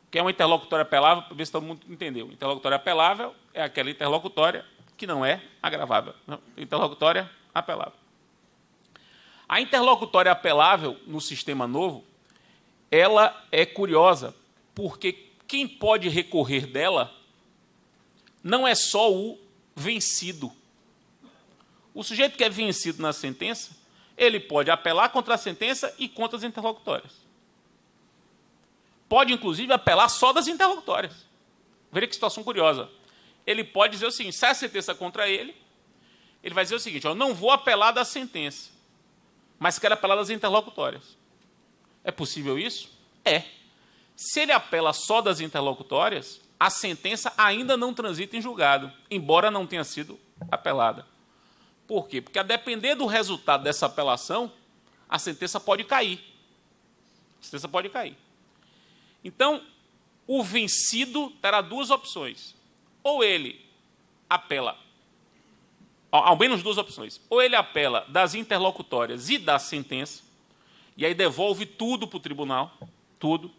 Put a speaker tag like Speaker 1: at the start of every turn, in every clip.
Speaker 1: que é uma interlocutória apelável, para ver se todo mundo entendeu. Interlocutória apelável é aquela interlocutória que não é agravável. Não? Interlocutória apelável. A interlocutória apelável, no sistema novo, ela é curiosa, porque quem pode recorrer dela não é só o vencido. O sujeito que é vencido na sentença, ele pode apelar contra a sentença e contra as interlocutórias. Pode, inclusive, apelar só das interlocutórias. Veja que situação curiosa. Ele pode dizer o seguinte, se a sentença é contra ele, ele vai dizer o seguinte, eu não vou apelar da sentença, mas quero apelar das interlocutórias. É possível isso? É. Se ele apela só das interlocutórias, a sentença ainda não transita em julgado, embora não tenha sido apelada. Por quê? Porque, a depender do resultado dessa apelação, a sentença pode cair. A sentença pode cair. Então, o vencido terá duas opções. Ou ele apela, ao menos duas opções. Ou ele apela das interlocutórias e da sentença, e aí devolve tudo para o tribunal, tudo.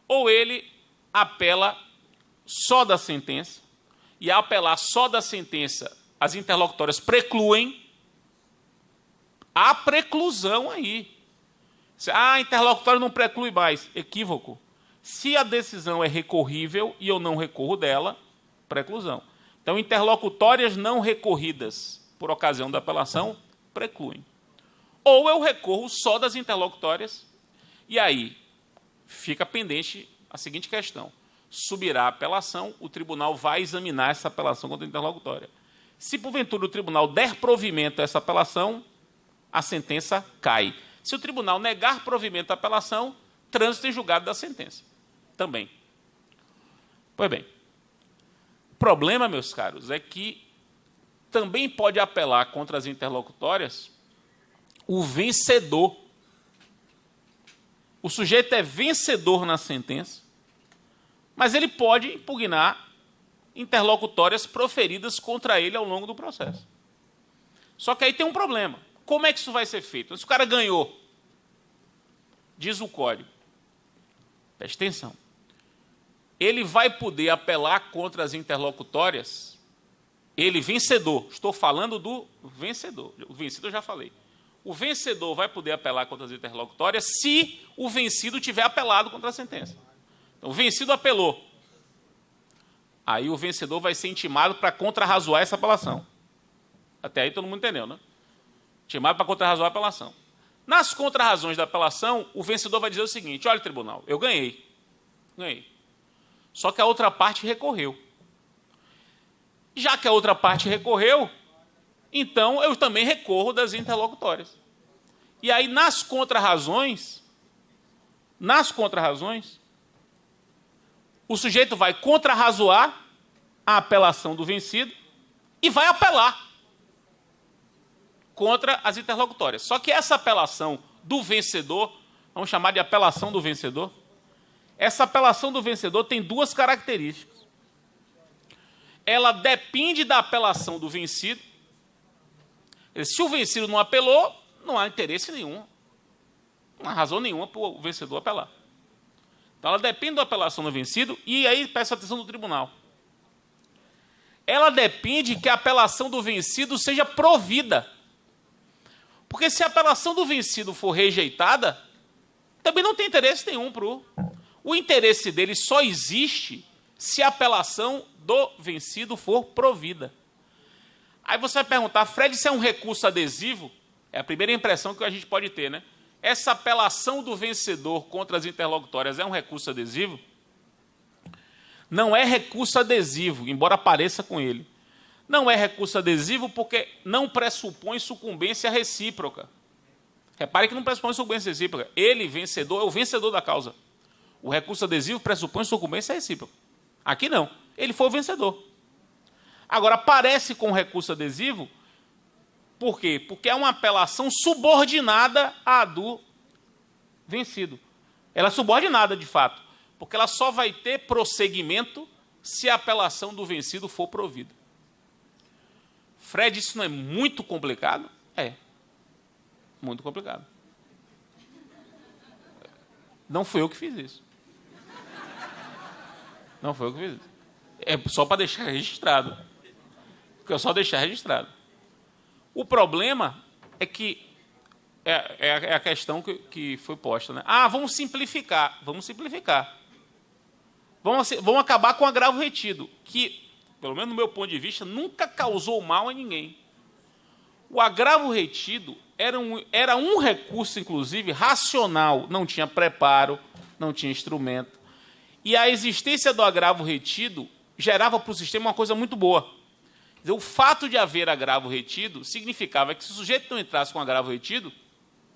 Speaker 1: Ou ele apela só da sentença, e ao apelar só da sentença, as interlocutórias precluem, há preclusão aí. A interlocutória não preclui mais. Equívoco. Se a decisão é recorrível e eu não recorro dela, preclusão. Então, interlocutórias não recorridas por ocasião da apelação, precluem. Ou eu recorro só das interlocutórias, e aí fica pendente a seguinte questão. Subirá a apelação, o tribunal vai examinar essa apelação contra a interlocutória. Se, porventura, o tribunal der provimento a essa apelação, a sentença cai. Se o tribunal negar provimento à apelação, trânsito em julgado da sentença. Também. Pois bem, o problema, meus caros, é que também pode apelar contra as interlocutórias o vencedor. O sujeito é vencedor na sentença, mas ele pode impugnar interlocutórias proferidas contra ele ao longo do processo. Só que aí tem um problema. Como é que isso vai ser feito? Se o cara ganhou, diz o código, preste atenção, ele vai poder apelar contra as interlocutórias, ele vencedor, estou falando do vencedor, o vencido eu já falei. O vencedor vai poder apelar contra as interlocutórias se o vencido tiver apelado contra a sentença. Então, o vencido apelou. Aí o vencedor vai ser intimado para contrarrazoar essa apelação. Até aí todo mundo entendeu, né? Intimado para contrarrazoar a apelação. Nas contrarrazões da apelação, o vencedor vai dizer o seguinte, olha, tribunal, eu ganhei. Ganhei. Só que a outra parte recorreu. Já que a outra parte recorreu, então eu também recorro das interlocutórias. E aí, nas contrarrazões, o sujeito vai contrarrazoar a apelação do vencido e vai apelar contra as interlocutórias. Só que essa apelação do vencedor, vamos chamar de apelação do vencedor, essa apelação do vencedor tem duas características. Ela depende da apelação do vencido. Se o vencido não apelou, não há interesse nenhum, não há razão nenhuma para o vencedor apelar. Então, ela depende da apelação do vencido, e aí peço atenção do tribunal. Ela depende que a apelação do vencido seja provida. Porque se a apelação do vencido for rejeitada, também não tem interesse nenhum para o interesse dele só existe se a apelação do vencido for provida. Aí você vai perguntar, Fred, isso é um recurso adesivo? É a primeira impressão que a gente pode ter, né? Essa apelação do vencedor contra as interlocutórias é um recurso adesivo? Não é recurso adesivo, embora pareça com ele. Não é recurso adesivo porque não pressupõe sucumbência recíproca. Repare que não pressupõe sucumbência recíproca. Ele, vencedor, é o vencedor da causa. O recurso adesivo pressupõe sucumbência recíproca. Aqui não. Ele foi o vencedor. Agora, parece com o recurso adesivo, por quê? Porque é uma apelação subordinada à do vencido. Ela é subordinada, de fato, porque ela só vai ter prosseguimento se a apelação do vencido for provida. Fred, isso não é muito complicado? É. Muito complicado. Não fui eu que fiz isso. Não foi eu que fiz. É só para deixar registrado. Porque eu só deixar registrado. O problema é que é a questão que foi posta, né? Ah, vamos simplificar. Vamos simplificar. Vamos acabar com o agravo retido, que, pelo menos no meu ponto de vista, nunca causou mal a ninguém. O agravo retido era um recurso, inclusive, racional. Não tinha preparo, não tinha instrumento. E a existência do agravo retido gerava para o sistema uma coisa muito boa. Quer dizer, o fato de haver agravo retido significava que se o sujeito não entrasse com agravo retido,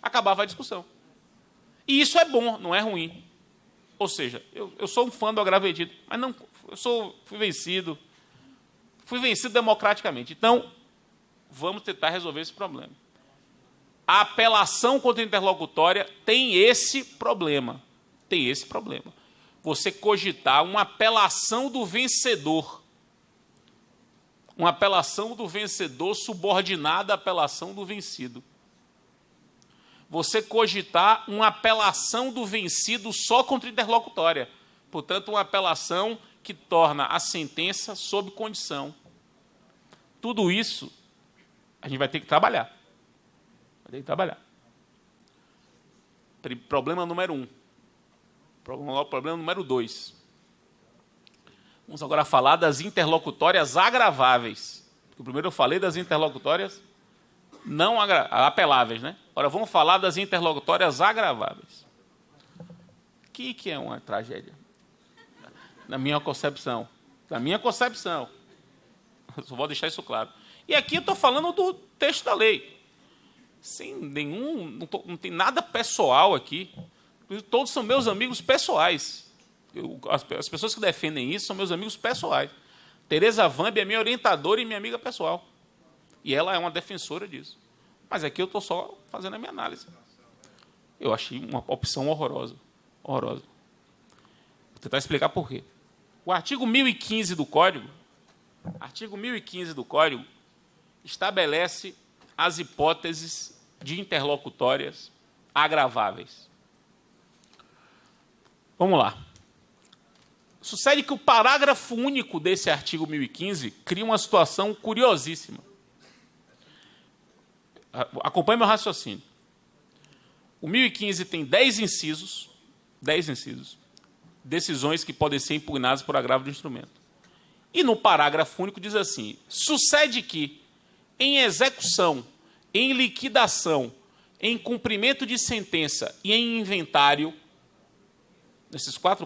Speaker 1: acabava a discussão. E isso é bom, não é ruim. Ou seja, eu sou um fã do agravo retido, mas não, fui vencido democraticamente. Então, vamos tentar resolver esse problema. A apelação contra a interlocutória tem esse problema. Tem esse problema. Você cogitar uma apelação do vencedor. Uma apelação do vencedor subordinada à apelação do vencido. Você cogitar uma apelação do vencido só contra a interlocutória. Portanto, uma apelação que torna a sentença sob condição. Tudo isso a gente vai ter que trabalhar. Vai ter que trabalhar. Problema número 1. Problema número 2. Vamos agora falar das interlocutórias agraváveis. Porque primeiro eu falei das interlocutórias não apeláveis, né? Agora vamos falar das interlocutórias agraváveis. O que é uma tragédia? Na minha concepção. Na minha concepção. Eu só vou deixar isso claro. E aqui eu estou falando do texto da lei. Sem nenhum... Não tem nada pessoal aqui. Todos são meus amigos pessoais. As pessoas que defendem isso são meus amigos pessoais. Tereza Vambi é minha orientadora e minha amiga pessoal. E ela é uma defensora disso. Mas aqui eu estou só fazendo a minha análise. Eu achei uma opção horrorosa. Horrorosa. Vou tentar explicar por quê. O artigo 1015 do Código, estabelece as hipóteses de interlocutórias agraváveis. Vamos lá. Sucede que o parágrafo único desse artigo 1015 cria uma situação curiosíssima. Acompanhe meu raciocínio. O 1015 tem 10 incisos, decisões que podem ser impugnadas por agravo de instrumento. E no parágrafo único diz assim: sucede que, em execução, em liquidação, em cumprimento de sentença e em inventário, nesses 4